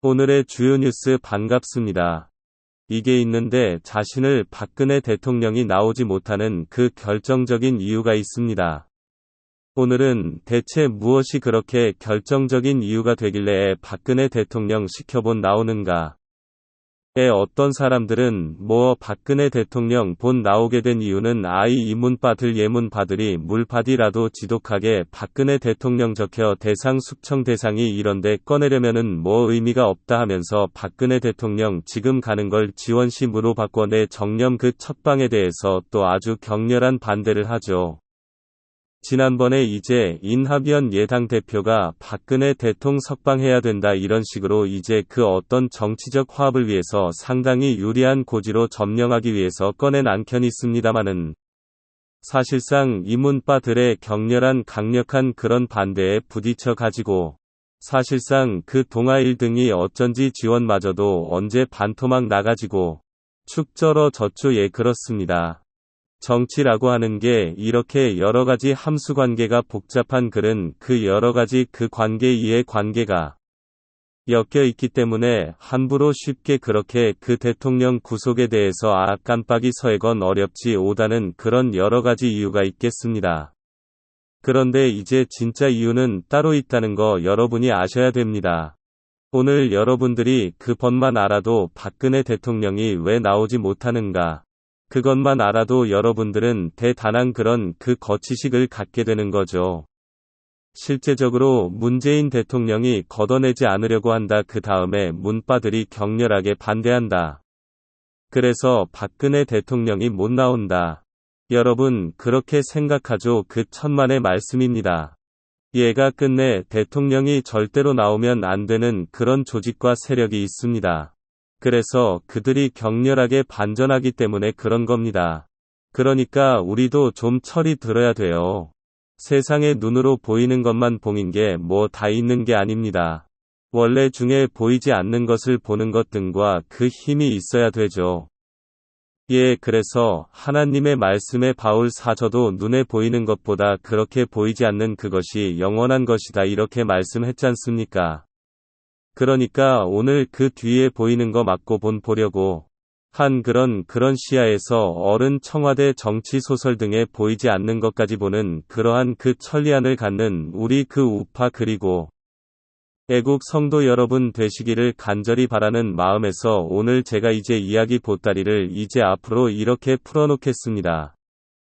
오늘의 주요 뉴스 반갑습니다. 이게 있는데 자신을 박근혜 대통령이 나오지 못하는 그 결정적인 이유가 있습니다. 오늘은 대체 무엇이 그렇게 결정적인 이유가 되길래 박근혜 대통령 시켜본 나오는가? 어떤 사람들은 박근혜 대통령 본 나오게 된 이유는 이문바들 예문바들이 물바디라도 지독하게 박근혜 대통령 적혀 대상 숙청 대상이 이런데 꺼내려면은 의미가 없다 하면서 박근혜 대통령 지금 가는 걸 지원시 무로 바꿔 내 정념 그 첫방에 대해서 또 아주 격렬한 반대를 하죠. 지난번에 이제 인하변 예당 대표가 박근혜 대통령 석방해야 된다 이런 식으로 이제 그 어떤 정치적 화합을 위해서 상당히 유리한 고지로 점령하기 위해서 꺼낸 안편이 있습니다마는 사실상 이문바들의 격렬한 강력한 그런 반대에 부딪혀 가지고 사실상 그 동아일 등이 어쩐지 지원마저도 언제 반토막 나가지고 축저러 저쭈 그렇습니다. 정치라고 하는 게 이렇게 여러가지 함수관계가 복잡한 글은 그 여러가지 그 관계 이의 관계가 엮여 있기 때문에 함부로 쉽게 그렇게 그 대통령 구속에 대해서 깜빡이 서해건 어렵지 오다는 그런 여러가지 이유가 있겠습니다. 그런데 이제 진짜 이유는 따로 있다는 거 여러분이 아셔야 됩니다. 오늘 여러분들이 그 법만 알아도 박근혜 대통령이 왜 나오지 못하는가? 그것만 알아도 여러분들은 대단한 그런 그 거치식을 갖게 되는 거죠. 실제적으로 문재인 대통령이 걷어내지 않으려고 한다. 그 다음에 문바들이 격렬하게 반대한다. 그래서 박근혜 대통령이 못 나온다. 여러분 그렇게 생각하죠. 그 천만의 말씀입니다. 얘가 끝내 대통령이 절대로 나오면 안 되는 그런 조직과 세력이 있습니다. 그래서 그들이 격렬하게 반전하기 때문에 그런 겁니다. 그러니까 우리도 좀 철이 들어야 돼요. 세상의 눈으로 보이는 것만 봉인 게 다 있는 게 아닙니다. 원래 중에 보이지 않는 것을 보는 것 등과 그 힘이 있어야 되죠. 그래서 하나님의 말씀에 바울 사저도 눈에 보이는 것보다 그렇게 보이지 않는 그것이 영원한 것이다 이렇게 말씀했잖습니까? 그러니까 오늘 그 뒤에 보이는 거 맞고 보려고 한 그런 시야에서 어른 청와대 정치 소설 등에 보이지 않는 것까지 보는 그러한 그 천리안을 갖는 우리 그 우파 그리고 애국 성도 여러분 되시기를 간절히 바라는 마음에서 오늘 제가 이제 이야기 보따리를 이제 앞으로 이렇게 풀어놓겠습니다.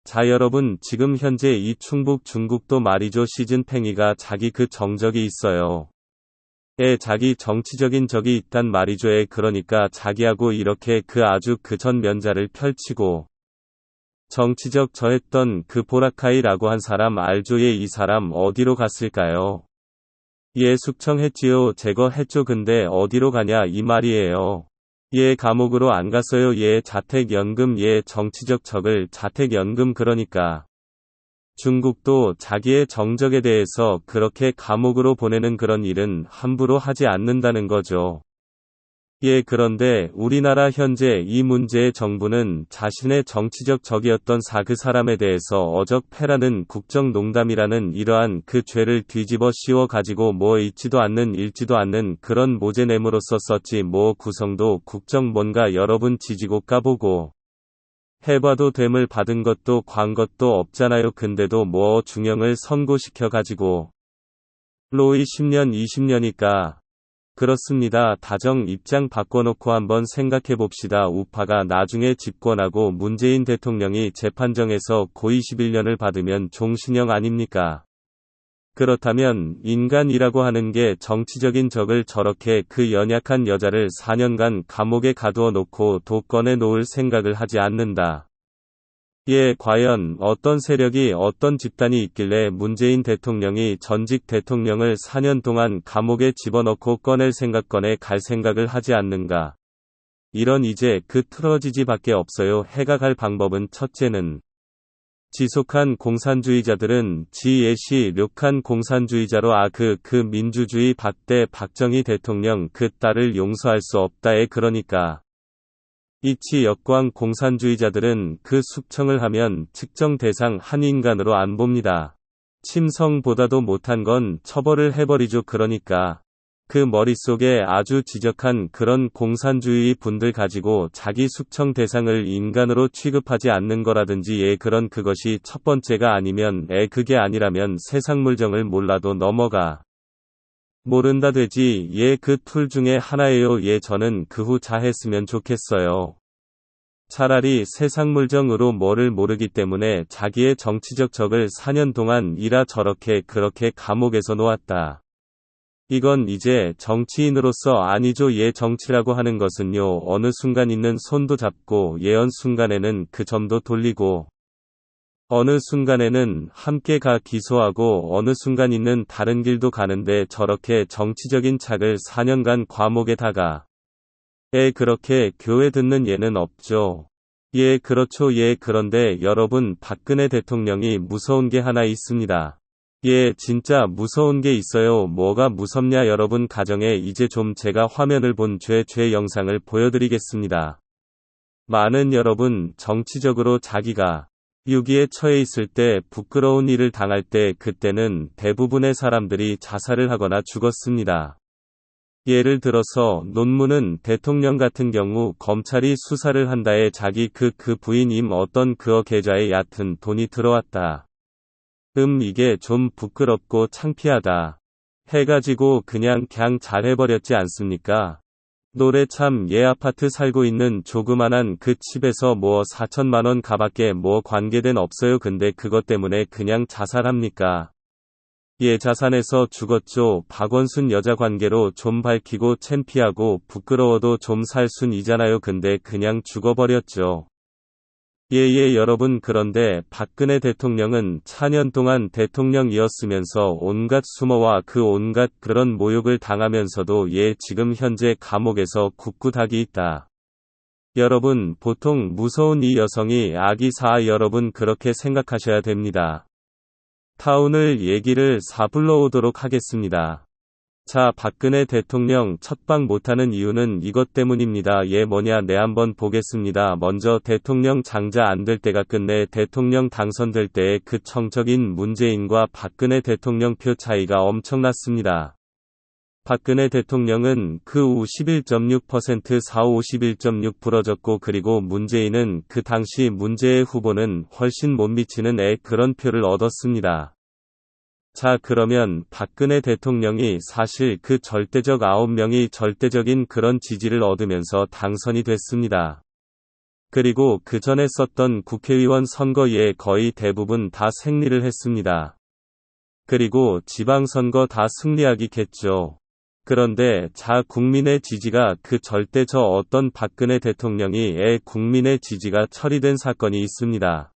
자 여러분 지금 현재 이 충북 중국도 말이죠 시진팽이가 자기 그 정적이 있어요. 자기 정치적인 적이 있단 말이죠. 그러니까 자기하고 이렇게 그 아주 그 전 면자를 펼치고 정치적 저했던 그 보라카이라고 한 사람 알죠? 이 사람 어디로 갔을까요? 숙청했지요. 제거했죠. 근데 어디로 가냐 이 말이에요. 감옥으로 안 갔어요. 자택연금 정치적 적을 자택연금 그러니까 중국도 자기의 정적에 대해서 그렇게 감옥으로 보내는 그런 일은 함부로 하지 않는다는 거죠. 그런데 우리나라 현재 이 문제의 정부는 자신의 정치적 적이었던 그 사람에 대해서 어적패라는 국정농담이라는 이러한 그 죄를 뒤집어 씌워 가지고 읽지도 않는 그런 모제냄으로써 썼지 구성도 국정 뭔가 여러분 지지고 까보고 해봐도 됨을 받은 것도 관 것도 없잖아요. 근데도 중형을 선고시켜 가지고 로이 10년 20년이니까 그렇습니다. 다정 입장 바꿔놓고 한번 생각해봅시다. 우파가 나중에 집권하고 문재인 대통령이 재판정에서 고 21년을 받으면 종신형 아닙니까? 그렇다면 인간이라고 하는 게 정치적인 적을 저렇게 그 연약한 여자를 4년간 감옥에 가두어 놓고 도 꺼내 놓을 생각을 하지 않는다. 과연 어떤 세력이 어떤 집단이 있길래 문재인 대통령이 전직 대통령을 4년 동안 감옥에 집어넣고 꺼낼 생각 갈 생각을 하지 않는가. 이런 이제 그 틀어지지 밖에 없어요. 해가 갈 방법은 첫째는 지속한 공산주의자들은 지예시 력한 공산주의자로 그 민주주의 박대 박정희 대통령 그 딸을 용서할 수 없다. 그러니까 이치 역광 공산주의자들은 그 숙청을 하면 측정 대상 한 인간으로 안 봅니다. 침성보다도 못한 건 처벌을 해버리죠. 그러니까 그 머릿속에 아주 지적한 그런 공산주의 분들 가지고 자기 숙청 대상을 인간으로 취급하지 않는 거라든지 그런 그것이 첫 번째가 아니면 그게 아니라면 세상 물정을 몰라도 넘어가 모른다 되지 그 툴 중에 하나예요. 저는 그 후 자했으면 좋겠어요. 차라리 세상 물정으로 뭐를 모르기 때문에 자기의 정치적 적을 4년 동안 그렇게 감옥에서 놓았다. 이건 이제 정치인으로서 아니죠. 정치라고 하는 것은요, 어느 순간 있는 손도 잡고 어느 순간에는 그 점도 돌리고 어느 순간에는 함께 기소하고 어느 순간 있는 다른 길도 가는데 저렇게 정치적인 착을 4년간 감옥에 다가 그렇게 교회 듣는 예는 없죠. 그렇죠. 그런데 여러분, 박근혜 대통령이 무서운 게 하나 있습니다. 진짜 무서운 게 있어요. 뭐가 무섭냐? 여러분 가정에 이제 좀 제가 화면을 본 죄 영상을 보여드리겠습니다. 많은 여러분, 정치적으로 자기가 위기에 처해 있을 때 부끄러운 일을 당할 때 그때는 대부분의 사람들이 자살을 하거나 죽었습니다. 예를 들어서 논문은 대통령 같은 경우 검찰이 수사를 한다에 자기 그 부인임 어떤 계좌에 얕은 돈이 들어왔다. 이게 좀 부끄럽고 창피하다 해가지고 그냥 잘해버렸지 않습니까? 노래 참 아파트 살고 있는 조그만한 그 집에서 4천만원 가밖에 관계된 없어요. 근데 그것 때문에 그냥 자살합니까? 자산에서 죽었죠. 박원순 여자 관계로 좀 밝히고 창피하고 부끄러워도 좀 살 순 이잖아요. 근데 그냥 죽어버렸죠. 여러분, 그런데 박근혜 대통령은 4년 동안 대통령이었으면서 온갖 수모와 온갖 그런 모욕을 당하면서도 지금 현재 감옥에서 꿋꿋하게 있다. 여러분, 보통 무서운 이 여성이 악이사 여러분 그렇게 생각하셔야 됩니다. 타운을 얘기를 불러오도록 하겠습니다. 자, 박근혜 대통령 첫방 못하는 이유는 이것 때문입니다. 뭐냐? 한번 보겠습니다. 먼저 대통령 장자 안 될 때가 끝내 대통령 당선될 때의 그 정적인 문재인과 박근혜 대통령 표 차이가 엄청났습니다. 박근혜 대통령은 그 후 11.6% 51.6 부러졌고 그리고 문재인은 그 당시 문재인 후보는 훨씬 못 미치는 그런 표를 얻었습니다. 자, 그러면 박근혜 대통령이 사실 그 절대적 9명이 절대적인 그런 지지를 얻으면서 당선이 됐습니다. 그리고 그 전에 썼던 국회의원 선거에 거의 대부분 다 승리를 했습니다. 그리고 지방선거 다 승리하기겠죠. 그런데 국민의 지지가 그 절대 어떤 박근혜 대통령이 국민의 지지가 처리된 사건이 있습니다.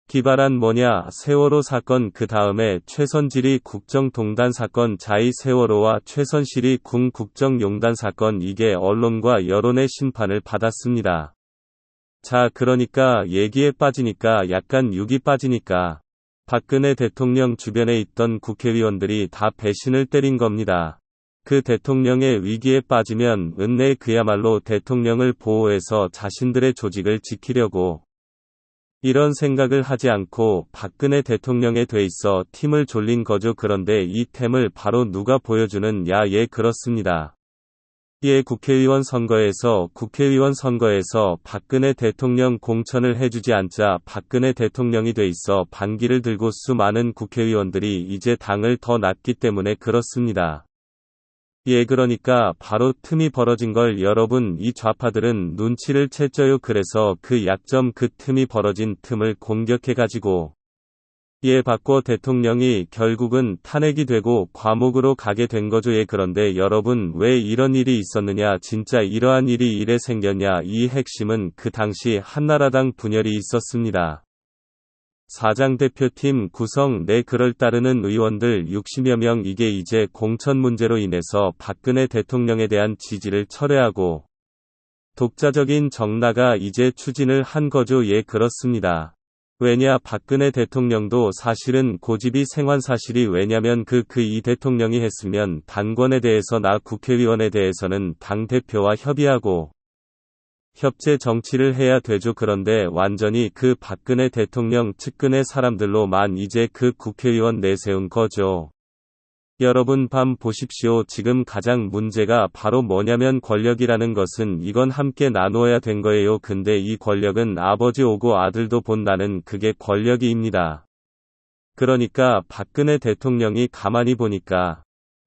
기발한 뭐냐? 세월호 사건 그 다음에 최선실이 국정동단 사건 자이 세월호와 최선실이 군 국정용단 사건 이게 언론과 여론의 심판을 받았습니다. 자, 그러니까 얘기에 빠지니까 약간 육이 빠지니까 박근혜 대통령 주변에 있던 국회의원들이 다 배신을 때린 겁니다. 그 대통령의 위기에 빠지면 그야말로 대통령을 보호해서 자신들의 조직을 지키려고 이런 생각을 하지 않고 박근혜 대통령에 돼 있어 팀을 졸린 거죠. 그런데 이 템을 바로 누가 보여주느냐? 그렇습니다. 국회의원 선거에서 박근혜 대통령 공천을 해주지 않자 박근혜 대통령이 돼 있어 반기를 들고 수많은 국회의원들이 이제 당을 더 놨기 때문에 그렇습니다. 그러니까 바로 틈이 벌어진 걸 여러분, 이 좌파들은 눈치를 챘죠요. 그래서 그 약점 그 틈이 벌어진 틈을 공격해가지고 바꿔 대통령이 결국은 탄핵이 되고 감옥으로 가게 된 거죠. 그런데 여러분, 왜 이런 일이 있었느냐? 진짜 이러한 일이 생겼냐? 이 핵심은 그 당시 한나라당 분열이 있었습니다. 사장대표팀 구성 그럴 따르는 의원들 60여 명 이게 이제 공천 문제로 인해서 박근혜 대통령에 대한 지지를 철회하고 독자적인 정나가 이제 추진을 한 거죠. 그렇습니다. 왜냐? 박근혜 대통령도 사실은 고집이 생환 사실이 왜냐면 이 대통령이 했으면 당권에 대해서나 국회의원에 대해서는 당대표와 협의하고 협재 정치를 해야 되죠. 그런데 완전히 그 박근혜 대통령 측근의 사람들로만 이제 그 국회의원 내세운 거죠. 여러분 보십시오. 지금 가장 문제가 바로 뭐냐면 권력이라는 것은 이건 함께 나누어야 된 거예요. 근데 이 권력은 아버지 오고 아들도 본다는 그게 권력이입니다. 그러니까 박근혜 대통령이 가만히 보니까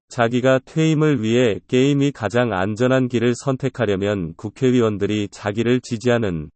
자기가 퇴임을 위해 게임이 가장 안전한 길을 선택하려면 국회의원들이 자기를 지지하는